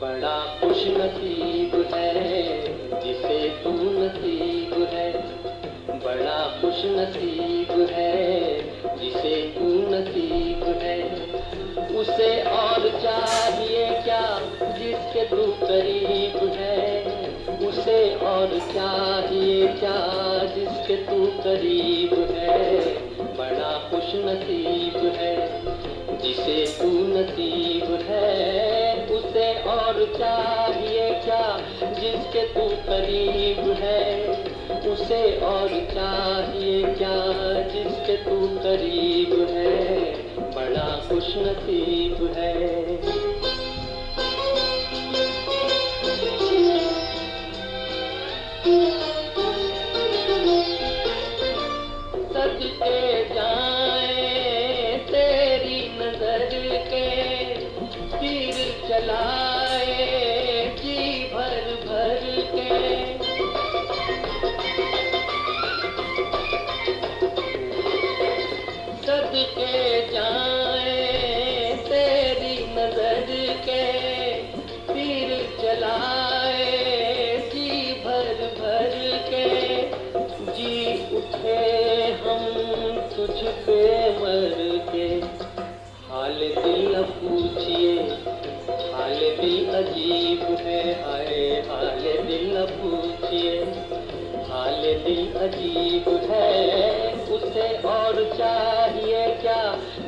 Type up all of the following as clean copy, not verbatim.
बड़ा खुशनसीब है जिसे तू नसीब है, बड़ा खुशनसीब है जिसे तू नसीब है। उसे और चाहिए क्या जिसके तू करीब है, उसे और चाहिए क्या जिसके तू करीब है। बड़ा खुशनसीब है जिसे तू नसीब है, उसे और चाहिए क्या जिसके तू करीब है, उसे और चाहिए क्या जिसके तू करीब है। बड़ा खुशनसीब है। सदके जाए तेरी नजर के तीर चलाए जी भर भर के। सदके जाए तेरी नजर के तीर चलाए जी भर भर के। जी उठे हम तुझ पे मर के, हाल दिल पूछिए हाल दिल अजीब है। हाय हाल दिल पूछिए हाल दिल अजीब है। उसे और चाहिए क्या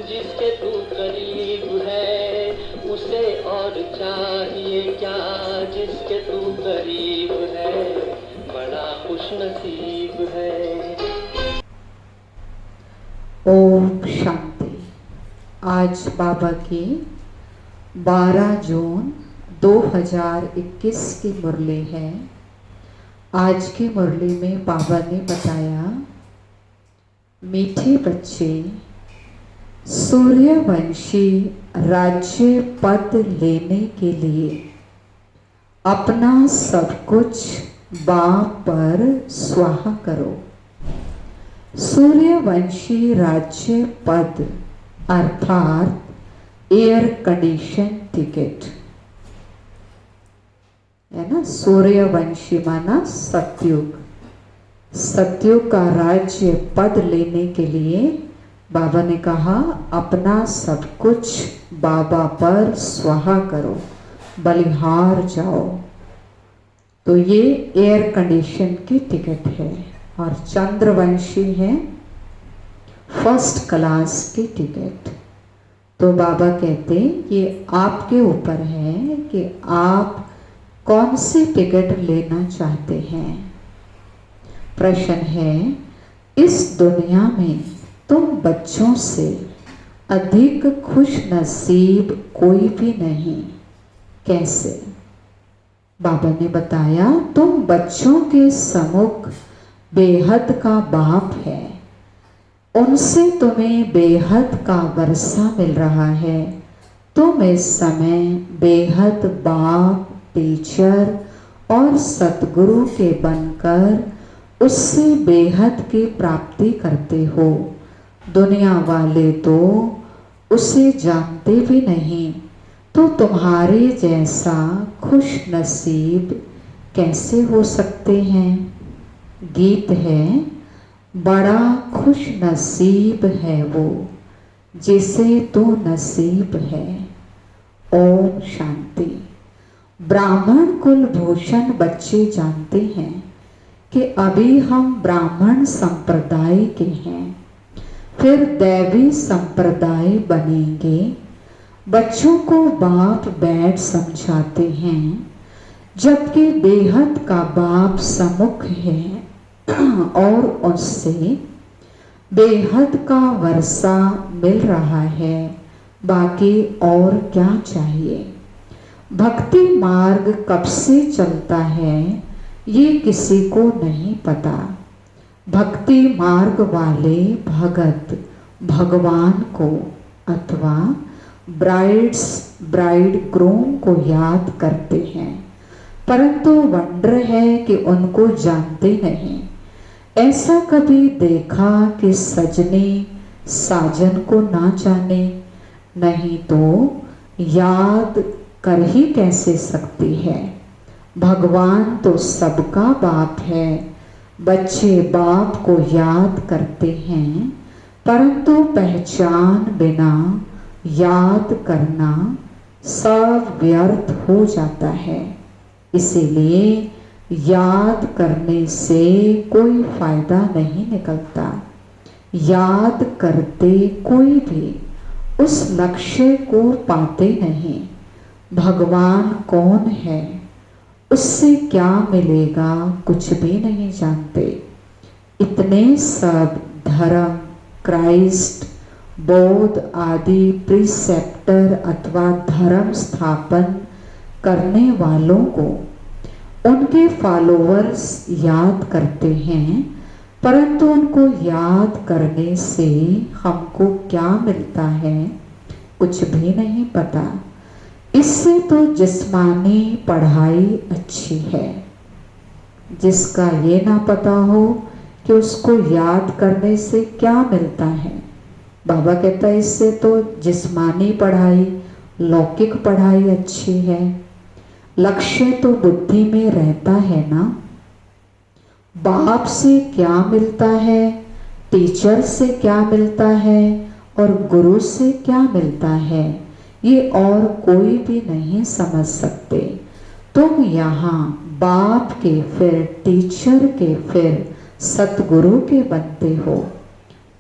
जिसके तू करीब है, उसे और चाहिए क्या जिसके तू करीब है। बड़ा खुशनसीब है। ओम शांति। आज बाबा की 12 जून 2021 की मुरली है। आज की मुरली में बाबा ने बताया, मीठे बच्चे, सूर्यवंशी राज्य पद लेने के लिए अपना सब कुछ बाप पर स्वाहा करो। सूर्यवंशी राज्य पद अर्थात एयर कंडीशन टिकट है ना। सूर्यवंशी माना सतयुग, सतयुग का राज्य पद लेने के लिए बाबा ने कहा अपना सब कुछ बाबा पर स्वाहा करो, बलिहार जाओ। तो ये एयर कंडीशन की टिकट है। और चंद्रवंशी है फर्स्ट क्लास की टिकट। तो बाबा कहते ये आपके ऊपर है कि आप कौन सी टिकट लेना चाहते हैं। प्रश्न है, इस दुनिया में तुम बच्चों से अधिक खुश नसीब कोई भी नहीं। कैसे? बाबा ने बताया, तुम बच्चों के सम्मुख बेहद का बाप है, उनसे तुम्हें बेहद का वर्षा मिल रहा है। तुम इस समय बेहद बाप, टीचर और सतगुरु के बनकर उससे बेहद की प्राप्ति करते हो। दुनिया वाले तो उसे जानते भी नहीं, तो तुम्हारे जैसा खुश नसीब कैसे हो सकते हैं। गीत है, बड़ा खुश नसीब है वो जिसे तू नसीब है। ओम शांति। ब्राह्मण कुल भूषण बच्चे जानते हैं कि अभी हम ब्राह्मण संप्रदाय के हैं, फिर दैवी संप्रदाय बनेंगे। बच्चों को बाप बैठ समझाते हैं, जबकि बेहद का बाप सम्मुख है और उससे बेहद का वर्षा मिल रहा है। बाकी और क्या चाहिए। भक्ति मार्ग कब से चलता है ये किसी को नहीं पता। भक्ति मार्ग वाले भगत भगवान को अथवा ब्राइड ग्रूम को याद करते हैं, परंतु वंडर है कि उनको जानते नहीं। ऐसा कभी देखा कि सजनी साजन को ना जाने, नहीं तो याद कर ही कैसे सकती है। भगवान तो सबका बाप है। बच्चे बाप को याद करते हैं, परंतु पहचान बिना याद करना सब व्यर्थ हो जाता है। इसीलिए याद करने से कोई फायदा नहीं निकलता। याद करते कोई भी उस लक्ष्य को पाते नहीं। भगवान कौन है, उससे क्या मिलेगा, कुछ भी नहीं जानते। इतने सब धर्म, क्राइस्ट, बौद्ध आदि प्रीसेप्टर अथवा धर्म स्थापन करने वालों को उनके फॉलोअर्स याद करते हैं, परंतु उनको याद करने से हमको क्या मिलता है, कुछ भी नहीं पता। इससे तो जिस्मानी पढ़ाई अच्छी है। जिसका ये ना पता हो कि उसको याद करने से क्या मिलता है, बाबा कहता है इससे तो जिस्मानी पढ़ाई, लौकिक पढ़ाई अच्छी है। लक्ष्य तो बुद्धि में रहता है ना। बाप से क्या मिलता है, टीचर से क्या मिलता है और गुरु से क्या मिलता है, ये और कोई भी नहीं समझ सकते। तुम यहाँ बाप के, फिर टीचर के, फिर सतगुरु के बनते हो।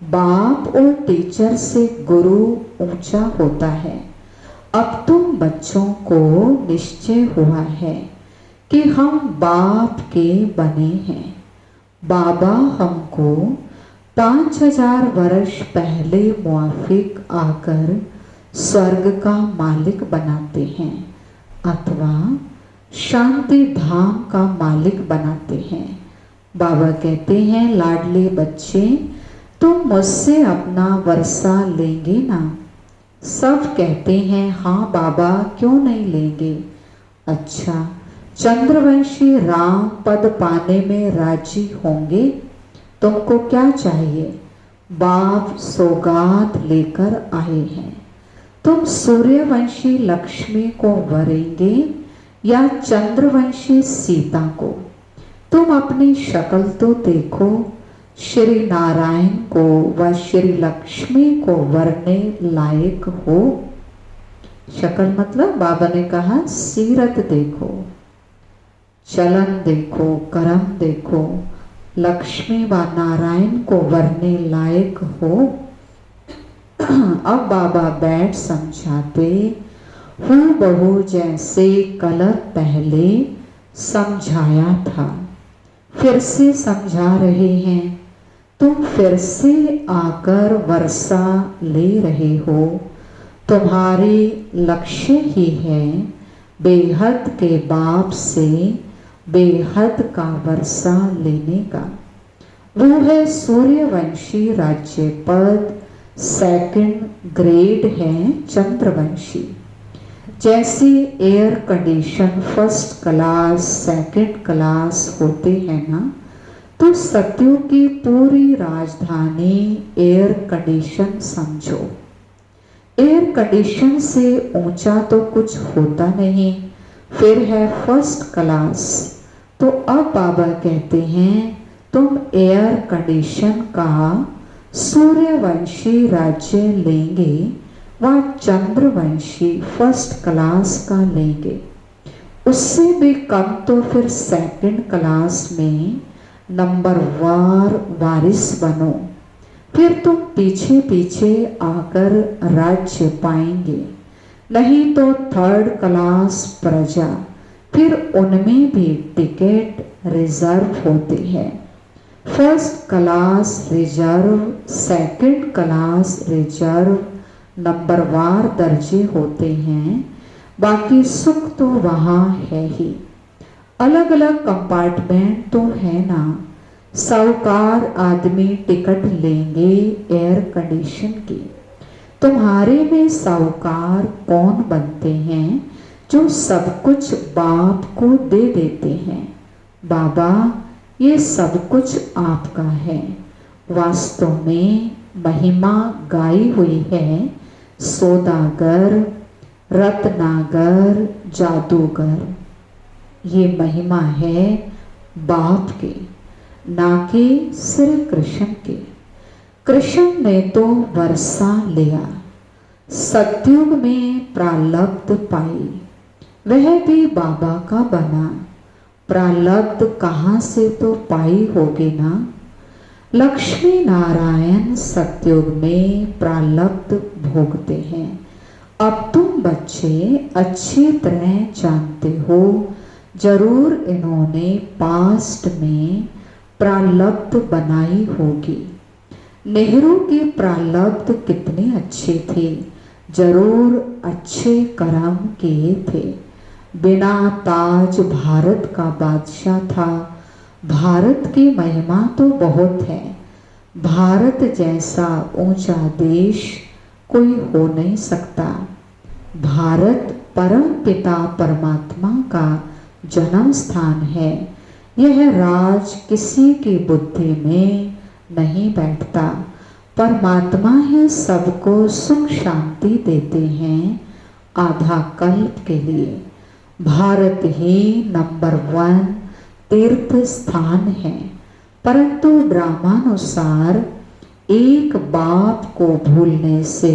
बाप और टीचर से गुरु ऊंचा होता है। अब तुम बच्चों को निश्चय हुआ है कि हम बाप के बने हैं। बाबा हमको 5000 वर्ष पहले मुआफिक आकर स्वर्ग का मालिक बनाते हैं अथवा शांति धाम का मालिक बनाते हैं। बाबा कहते हैं, लाडले बच्चे, तुम मुझसे अपना वर्षा लेंगे ना? सब कहते हैं हाँ बाबा, क्यों नहीं लेंगे। अच्छा, चंद्रवंशी राम पद पाने में राजी होंगे? तुमको क्या चाहिए? बाप सौगात लेकर आए हैं। तुम सूर्यवंशी लक्ष्मी को वरेंगे या चंद्रवंशी सीता को? तुम अपनी शक्ल तो देखो। श्री नारायण को व श्री लक्ष्मी को वरने लायक हो। शक्ल मतलब बाबा ने कहा सीरत देखो, चलन देखो, कर्म देखो। लक्ष्मी व नारायण को वरने लायक हो। अब बाबा बैठ समझाते, हूबहू जैसे कल पहले समझाया था, फिर से समझा रहे हैं। तुम फिर से आकर वर्षा ले रहे हो। तुम्हारी लक्ष्य ही है बेहद के बाप से बेहद का वर्षा लेने का। वो है सूर्यवंशी राज्य पद, सेकंड ग्रेड है चंद्रवंशी। जैसे air condition first class, second class होते हैं ना, तो सत्युग की पूरी राजधानी एयर कंडीशन समझो। एयर कंडीशन से ऊंचा तो कुछ होता नहीं, फिर है फर्स्ट क्लास। तो अब बाबा कहते हैं तुम एयर कंडीशन का सूर्यवंशी राज्य लेंगे व चंद्रवंशी फर्स्ट क्लास का लेंगे। उससे भी कम तो फिर सेकंड क्लास में नंबर वार वारिस बनो। फिर तुम पीछे पीछे आकर राज्य पाएंगे। नहीं तो थर्ड क्लास प्रजा, फिर उनमें भी टिकट रिजर्व होते हैं। First class reserve, second class reserve, नंबरवार दर्जे होते हैं। बाकी सुख तो वहाँ है ही। अलग अलग कंपार्टमेंट तो है ना। साहूकार आदमी टिकट लेंगे एयर कंडीशन की। तुम्हारे में साहूकार कौन बनते हैं जो सब कुछ बाप को दे देते हैं? बाबा, ये सब कुछ आपका है। वास्तव में महिमा गाई हुई है। सौदागर, रत्नागर, जादूगर, ये महिमा है बाप के, ना कि सिर्फ कृष्ण के। कृष्ण ने तो वर्षा लिया, सतयुग में प्रारब्ध पाई, वह भी बाबा का बना। प्रारब्ध कहाँ से तो पाई होगी ना। लक्ष्मी नारायण सतयुग में प्रारब्ध भोगते हैं। अब तुम बच्चे अच्छी तरह जानते हो, जरूर इन्होंने पास्ट में प्रारब्ध बनाई होगी। नेहरू की प्रारब्ध कितनी अच्छी थी, जरूर अच्छे कर्म किए थे। बिना ताज भारत का बादशाह था। भारत की महिमा तो बहुत है। भारत जैसा ऊंचा देश कोई हो नहीं सकता। भारत परम पिता परमात्मा का जन्म स्थान है। यह राज किसी की बुद्धि में नहीं बैठता। परमात्मा ही सबको सुख शांति देते हैं आधा कल्प के लिए। भारत ही नंबर 1 तीर्थ स्थान है। परंतु ड्रामानुसार एक बाप को भूलने से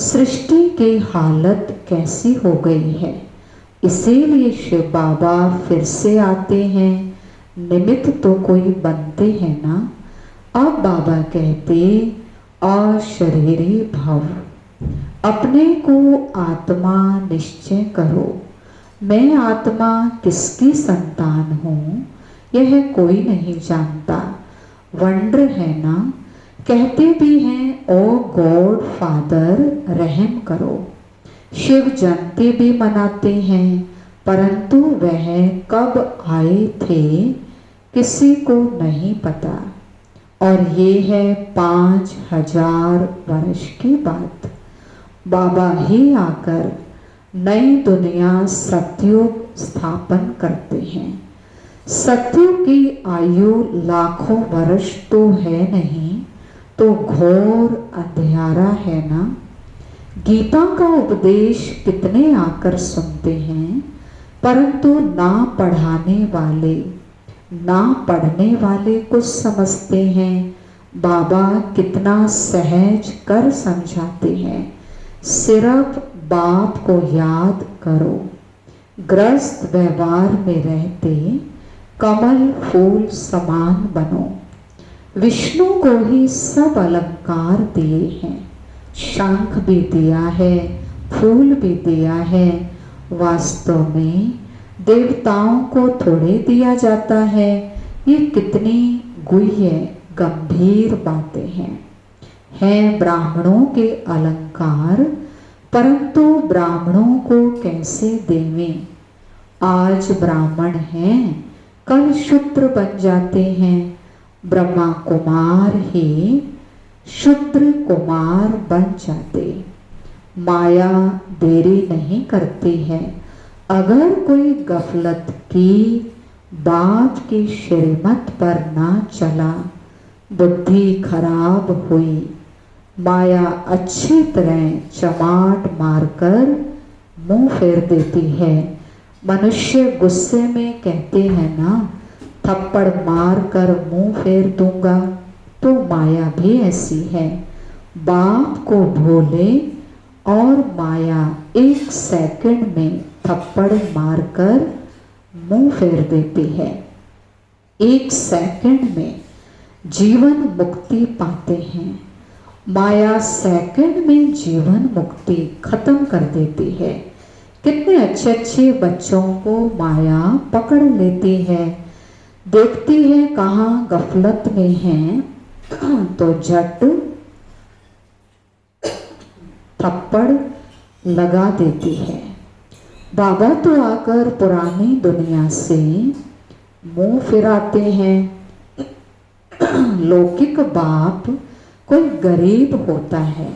सृष्टि की हालत कैसी हो गई है। इसीलिए शिव बाबा फिर से आते हैं। निमित्त तो कोई बनते हैं ना। अब बाबा कहते अशरीरी भव, अपने को आत्मा निश्चय करो। मैं आत्मा किसकी संतान हूँ यह कोई नहीं जानता। वंडर है ना। कहते भी हैं ओ गॉड फादर रहम करो। शिव जयंती भी मनाते हैं, परंतु वह कब आए थे किसी को नहीं पता। और ये है 5000 वर्ष की बात। बाबा ही आकर नई दुनिया सतयुग स्थापन करते हैं। सतयुग की आयु लाखों वर्ष तो है नहीं, तो घोर अंधियारा है ना। गीता का उपदेश कितने आकर सुनते हैं, परंतु ना पढ़ाने वाले ना पढ़ने वाले कुछ समझते हैं। बाबा कितना सहज कर समझाते हैं। सिर्फ बाप को याद करो। ग्रस्त व्यवहार में रहते कमल फूल समान बनो। विष्णु को ही सब अलंकार दिए हैं। शंख भी दिया है, फूल भी दिया है। वास्तव में देवताओं को थोड़े दिया जाता है। ये कितनी गुह्य गंभीर बातें हैं ब्राह्मणों के अलंकार, परंतु ब्राह्मणों को कैसे देवें। आज ब्राह्मण हैं, कल शूद्र बन जाते हैं। ब्रह्मा कुमार ही शूद्र कुमार बन जाते। माया देरी नहीं करती है। अगर कोई गफलत की बाप की श्रीमत पर ना चला, बुद्धि खराब हुई, माया अच्छी तरह चमाट मारकर मुंह फेर देती है। मनुष्य गुस्से में कहते हैं ना, थप्पड़ मार कर मुंह फेर दूंगा, तो माया भी ऐसी है। बाप को भूले और माया 1 सेकंड में थप्पड़ मारकर मुंह फेर देती है। 1 सेकंड में जीवन मुक्ति पाते हैं। माया सेकंड में जीवन मुक्ति खत्म कर देती है। कितने अच्छे अच्छे बच्चों को माया पकड़ लेती है। देखती है कहाँ गफलत में हैं, तो झट थप्पड़ लगा देती है। बाबा तो आकर पुरानी दुनिया से मुंह फिराते हैं। लौकिक बाप कोई गरीब होता है,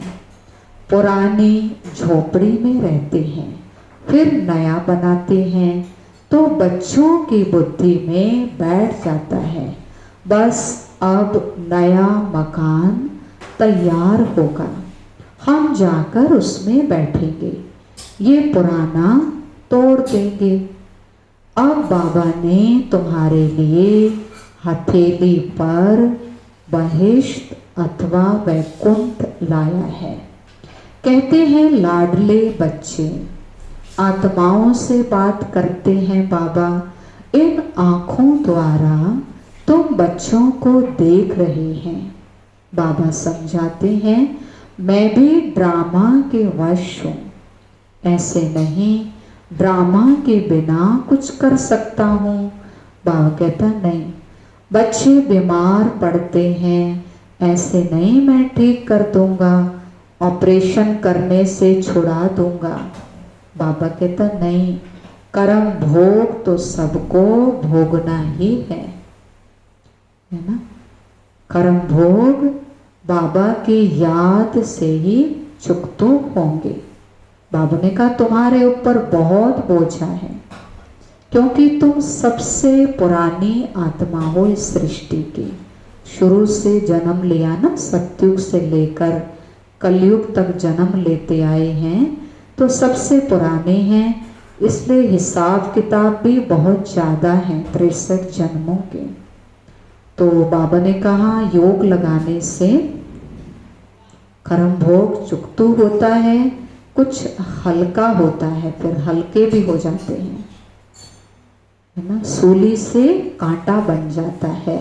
पुरानी झोपड़ी में रहते हैं, फिर नया बनाते हैं, तो बच्चों की बुद्धि में बैठ जाता है बस अब नया मकान तैयार होगा, हम जाकर उसमें बैठेंगे, ये पुराना तोड़ देंगे। अब बाबा ने तुम्हारे लिए हथेली पर बहिष्ट अथवा वैकुंठ लाया है। कहते हैं लाडले बच्चे आत्माओं से बात करते हैं बाबा, इन आँखों द्वारा तुम बच्चों को देख रहे हैं। बाबा समझाते हैं मैं भी ड्रामा के वश हूँ, ऐसे नहीं ड्रामा के बिना कुछ कर सकता हूँ। बाबा कहता नहीं, बच्चे बीमार पड़ते हैं, ऐसे नहीं मैं ठीक कर दूंगा, ऑपरेशन करने से छुड़ा दूंगा। बाबा कहता नहीं, कर्म भोग तो सबको भोगना ही है ना। कर्म भोग बाबा की याद से ही चुकतो होंगे। बाबा ने कहा तुम्हारे ऊपर बहुत बोझा है, क्योंकि तुम सबसे पुरानी आत्मा हो इस सृष्टि की। शुरू से जन्म लिया ना, सतयुग से लेकर कलयुग तक जन्म लेते आए हैं, तो सबसे पुराने हैं, इसलिए हिसाब किताब भी बहुत ज़्यादा हैं 63 जन्मों के। तो बाबा ने कहा योग लगाने से कर्म भोग चुकतू होता है, कुछ हल्का होता है, फिर हल्के भी हो जाते हैं, है ना। सूली से कांटा बन जाता है।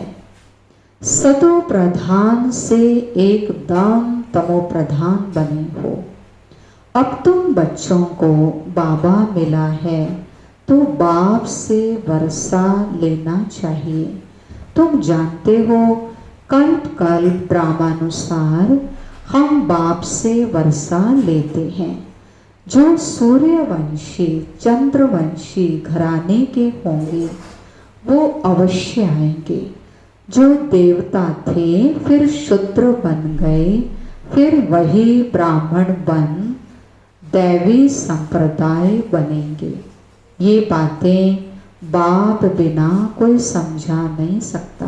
सतो प्रधान से एकदम तमो प्रधान बने हो। अब तुम बच्चों को बाबा मिला है तो बाप से वर्षा लेना चाहिए। तुम जानते हो कल्प कल्प ड्रामानुसार हम बाप से वर्षा लेते हैं। जो सूर्यवंशी चंद्रवंशी घराने के होंगे वो अवश्य आएंगे। जो देवता थे फिर शूद्र बन गए, फिर वही ब्राह्मण बन दैवी संप्रदाय बनेंगे। ये बातें बाप बिना कोई समझा नहीं सकता।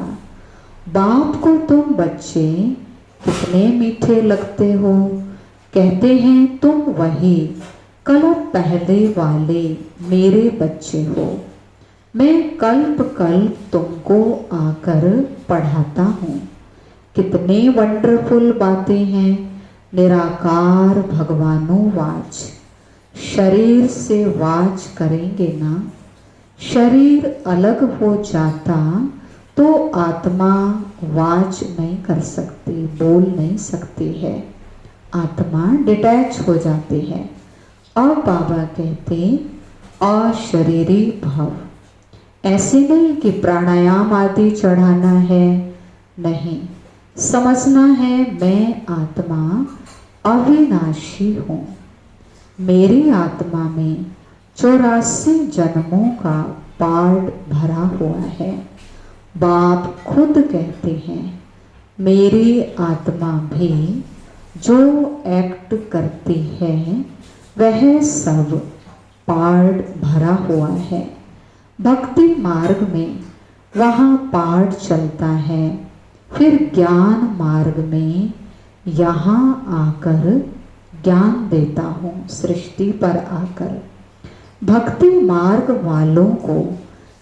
बाप को तुम बच्चे कितने मीठे लगते हो। कहते हैं तुम वही कल्प पहले वाले मेरे बच्चे हो। मैं कल्प कल्प तुमको आकर पढ़ाता हूँ। कितने वंडरफुल बातें हैं। निराकार भगवानो वाच, शरीर से वाच करेंगे ना, शरीर अलग हो जाता तो आत्मा वाच नहीं कर सकती, बोल नहीं सकती है, आत्मा डिटैच हो जाती है। अब बाबा कहते अशरीरी भव, ऐसे नहीं कि प्राणायाम आदि चढ़ाना है, नहीं, समझना है मैं आत्मा अविनाशी हूँ। मेरी आत्मा में 84 जन्मों का पार्ट भरा हुआ है। बाप खुद कहते हैं मेरी आत्मा भी जो एक्ट करती है वह सब पार्ट भरा हुआ है। भक्ति मार्ग में वहाँ पार्ट चलता है, फिर ज्ञान मार्ग में यहाँ आकर ज्ञान देता हूँ, सृष्टि पर आकर। भक्ति मार्ग वालों को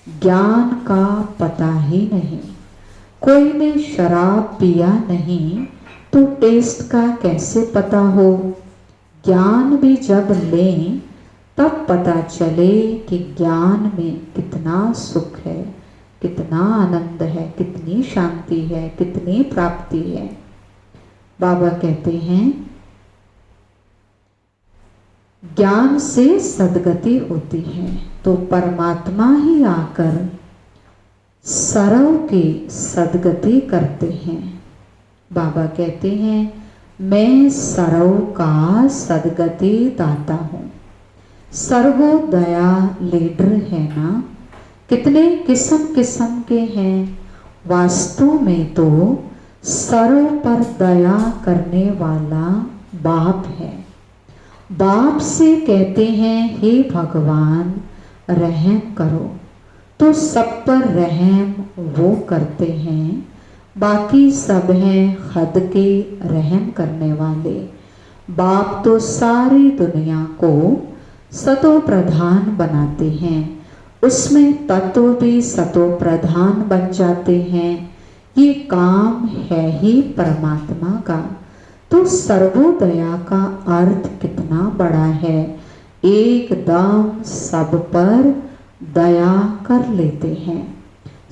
ज्ञान का पता ही नहीं। कोई ने शराब पिया नहीं तो टेस्ट का कैसे पता हो। ज्ञान भी जब लें तब पता चले कि ज्ञान में कितना सुख है, कितना आनंद है, कितनी शांति है, कितनी प्राप्ति है। बाबा कहते हैं ज्ञान से सद्गति होती है, तो परमात्मा ही आकर सरव की सद्गति करते हैं। बाबा कहते हैं मैं सरव का सद्गति दाता हूँ। सर्वोदया लीडर है ना, कितने किस्म किस्म के हैं। वास्तव में तो सर्व पर दया करने वाला बाप है। बाप से कहते हैं हे भगवान रहम करो, तो सब पर रहम वो करते हैं। बाकी सब हैं हद के रहम करने वाले। बाप तो सारी दुनिया को सतो प्रधान बनाते हैं, उसमें तत्व भी सतो प्रधान बन जाते हैं। ये काम है ही परमात्मा का। तो सर्वोदया का अर्थ कितना बड़ा है, एकदम सब पर दया कर लेते हैं।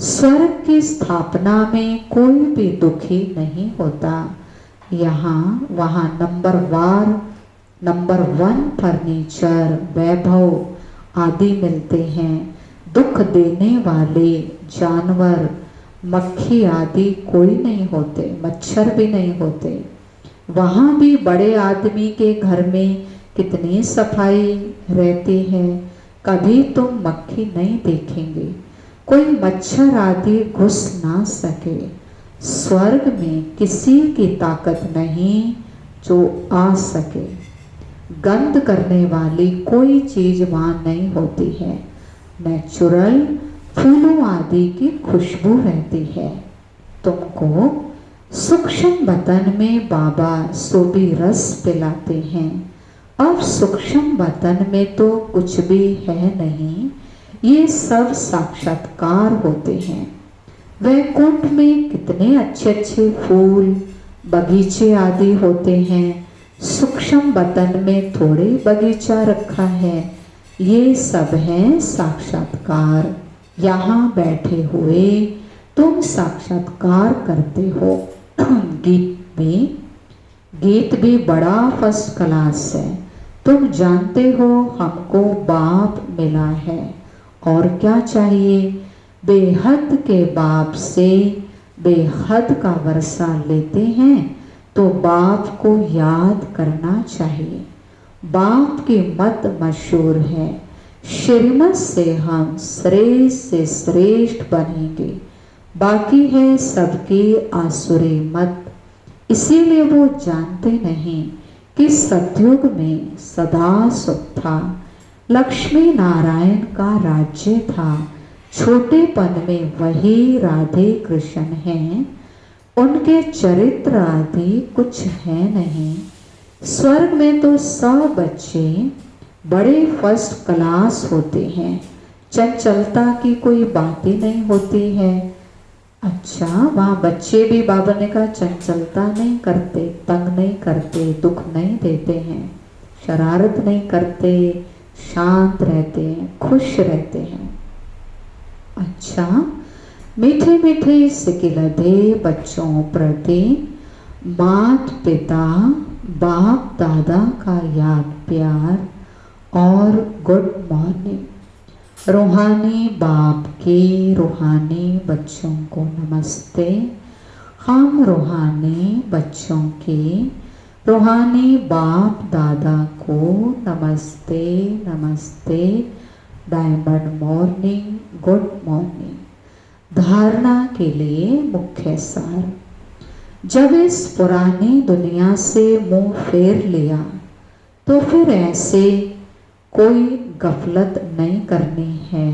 स्वर्ग की स्थापना में कोई भी दुखी नहीं होता। यहाँ वहाँ नंबर 1 फर्नीचर, वैभव आदि मिलते हैं। दुख देने वाले जानवर, मक्खी आदि कोई नहीं होते, मच्छर भी नहीं होते। वहाँ भी बड़े आदमी के घर में कितनी सफाई रहती है, कभी तुम मक्खी नहीं देखेंगे, कोई मच्छर आदि घुस ना सके। स्वर्ग में किसी की ताकत नहीं जो आ सके। गंध करने वाली कोई चीज वहाँ नहीं होती है। नेचुरल फूलों आदि की खुशबू रहती है। तुमको सूक्ष्म वतन में बाबा सोबी रस पिलाते हैं। अब सूक्ष्म वतन में तो कुछ भी है नहीं, ये सब साक्षात्कार होते हैं। वैकुंठ में कितने अच्छे अच्छे फूल बगीचे आदि होते हैं, सूक्ष्म वतन में थोड़े बगीचा रखा है। ये सब है साक्षात्कार। यहाँ बैठे हुए तुम साक्षात्कार करते हो। गीत भी बड़ा फर्स्ट क्लास है। तुम जानते हो हमको बाप मिला है, और क्या चाहिए। बेहद के बाप से बेहद का वर्षा लेते हैं, तो बाप को याद करना चाहिए। बाप की मत मशहूर है, श्रीमत से हम श्रेष्ठ से श्रेष्ठ बनेंगे। बाकी है सबकी आसुरी मत। इसीलिए वो जानते नहीं कि सतयुग में सदा सुख था, लक्ष्मी नारायण का राज्य था। छोटेपन में वही राधे कृष्ण हैं, उनके चरित्र आदि कुछ है नहीं। स्वर्ग में तो सब बच्चे बड़े फर्स्ट क्लास होते हैं, चंचलता की कोई बात ही नहीं होती है। अच्छा, वहाँ बच्चे भी बाबा ने कहा चंचलता नहीं करते, तंग नहीं करते, दुख नहीं देते हैं, शरारत नहीं करते, शांत रहते हैं, खुश रहते हैं। अच्छा, मीठे मीठे सिकिलधे बच्चों प्रति मात पिता बाप दादा का याद प्यार और गुड मॉर्निंग। रूहानी बाप के रूहानी बच्चों को नमस्ते। हम रूहानी बच्चों के रूहानी बाप दादा को नमस्ते नमस्ते। Diamond morning, good morning. धारणा के लिए मुख्य सार। जब इस पुरानी दुनिया से मुंह फेर लिया, तो फिर ऐसे कोई गफलत नहीं करनी है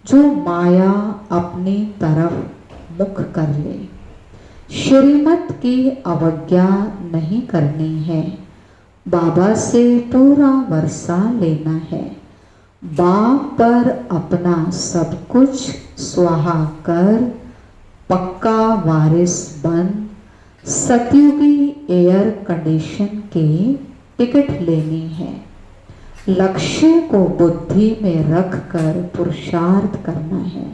जो माया अपनी तरफ मुख कर ले। श्रीमत की अवज्ञा नहीं करनी है। बाबा से पूरा वर्षा लेना है। बाप पर अपना सब कुछ स्वाहा कर पक्का वारिस बन सतयुगी एयर कंडीशन की टिकट लेनी है। लक्ष्य को बुद्धि में रख कर पुरुषार्थ करना है।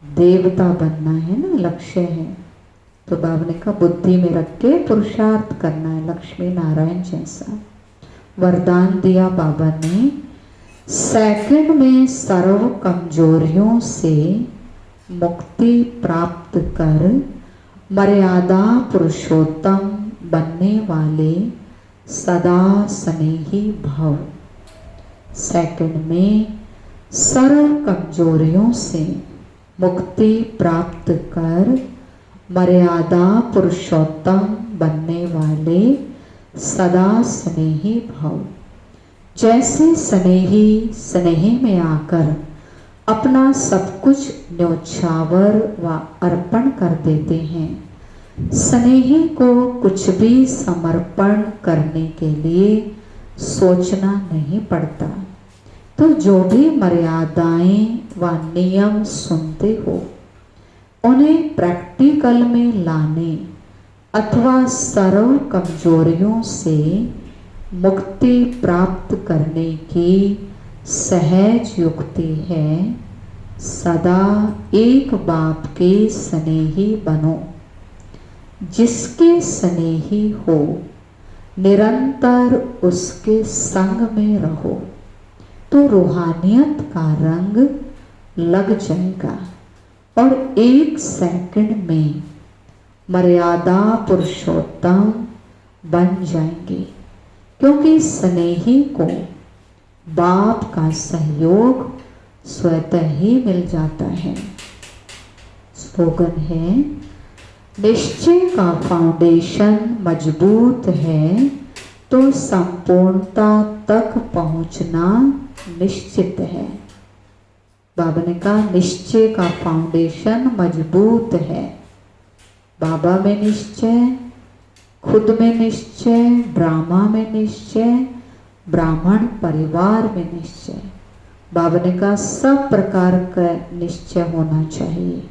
देवता बनना है ना, लक्ष्य है। तो बाबा ने कहा बुद्धि में रख के पुरुषार्थ करना है, लक्ष्मी नारायण जैसा। वरदान दिया बाबा ने, सेकंड में सर्व कमजोरियों से मुक्ति प्राप्त कर मर्यादा पुरुषोत्तम बनने वाले सदा स्नेही भव। सेकंड में सर्व कमजोरियों से मुक्ति प्राप्त कर मर्यादा पुरुषोत्तम बनने वाले सदा स्नेही भव। जैसे स्नेही स्नेह में आकर अपना सब कुछ न्योछावर व अर्पण कर देते हैं। स्नेही को कुछ भी समर्पण करने के लिए सोचना नहीं पड़ता। तो जो भी मर्यादाएं व नियम सुनते हो उन्हें प्रैक्टिकल में लाने अथवा सर्व कमजोरियों से मुक्ति प्राप्त करने की सहज युक्ति है। सदा एक बाप के स्नेही बनो। जिसके स्नेही हो निरंतर उसके संग में रहो तो रूहानियत का रंग लग जाएगा और 1 सेकंड में मर्यादा पुरुषोत्तम बन जाएंगे, क्योंकि स्नेही को बाप का सहयोग स्वतः ही मिल जाता है। स्लोगन है, निश्चय का फाउंडेशन मजबूत है तो संपूर्णता तक पहुंचना निश्चित है। बाबा ने कहा निश्चय का फाउंडेशन मजबूत है। बाबा में निश्चय, खुद में निश्चय, ड्रामा में निश्चय, ब्राह्मण परिवार में निश्चय। बाबा ने कहा सब प्रकार का निश्चय होना चाहिए।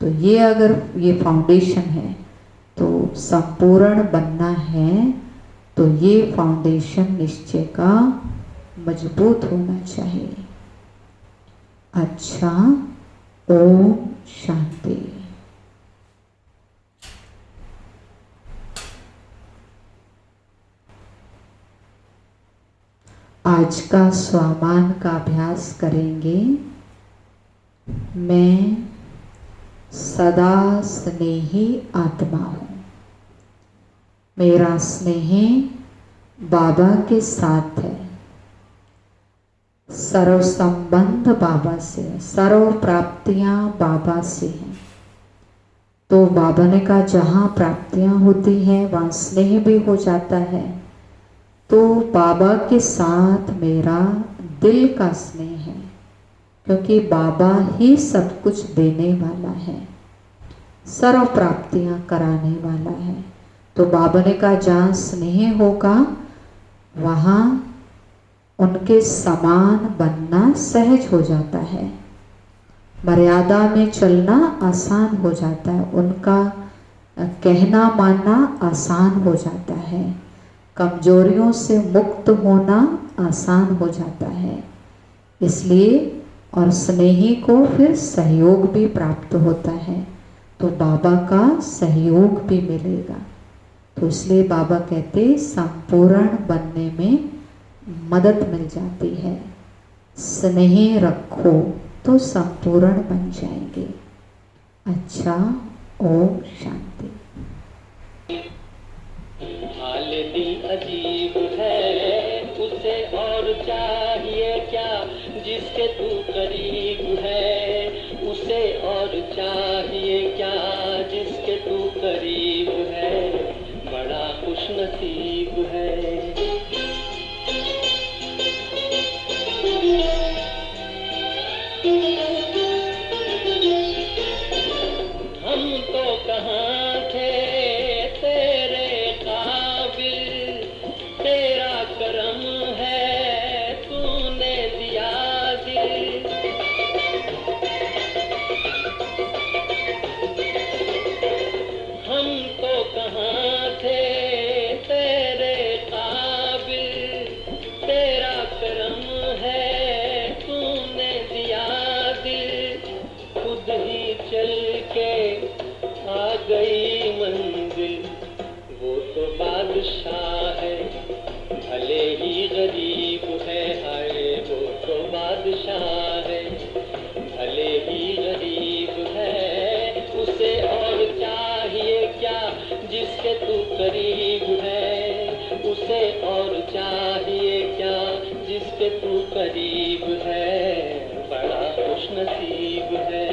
तो ये अगर ये फाउंडेशन है तो संपूर्ण बनना है, तो ये फाउंडेशन निश्चय का मजबूत होना चाहिए। अच्छा, ओम शांति। आज का स्वामान का अभ्यास करेंगे। मैं सदा स्नेही आत्मा हूँ। मेरा स्नेह बाबा के साथ है। सर्व संबंध बाबा से है, सर्व प्राप्तियां बाबा से हैं। तो बाबा ने कहा जहाँ प्राप्तियां होती हैं वहाँ स्नेह भी हो जाता है। तो बाबा के साथ मेरा दिल का स्नेह है, क्योंकि बाबा ही सब कुछ देने वाला है, सर्व प्राप्तियां कराने वाला है। तो बाबा ने कहा जहाँ स्नेह होगा वहाँ उनके समान बनना सहज हो जाता है, मर्यादा में चलना आसान हो जाता है, उनका कहना मानना आसान हो जाता है, कमजोरियों से मुक्त होना आसान हो जाता है। इसलिए और स्नेही को फिर सहयोग भी प्राप्त होता है, तो बाबा का सहयोग भी मिलेगा। तो इसलिए बाबा कहते संपूर्ण बनने में मदद मिल जाती है। स्नेह रखो तो संपूर्ण बन जाएंगे। अच्छा, ओम शांति। हाल दिल अजीब है, उसे और चाहिए क्या, जिसके तू करीब है, उसे और चाहिए क्या, जिसके तू करीब है, बड़ा खुशनसीब है। हम तो कहाँ थे तेरे काबिल, तेरा करम है तूने दिया दिल। हम तो कहाँ थे तेरे काबिल, तेरा करम है तूने दिया दिल। खुद ही चल के आ गई मंजिल, वो तो बादशाह है भले ही गरीब है। हाय वो तो बादशाह है भले ही गरीब है, उसे और चाहिए क्या, जिसके तू करीब है, उसे और चाहिए क्या, जिसके तू करीब है, बड़ा खुशनसीब है।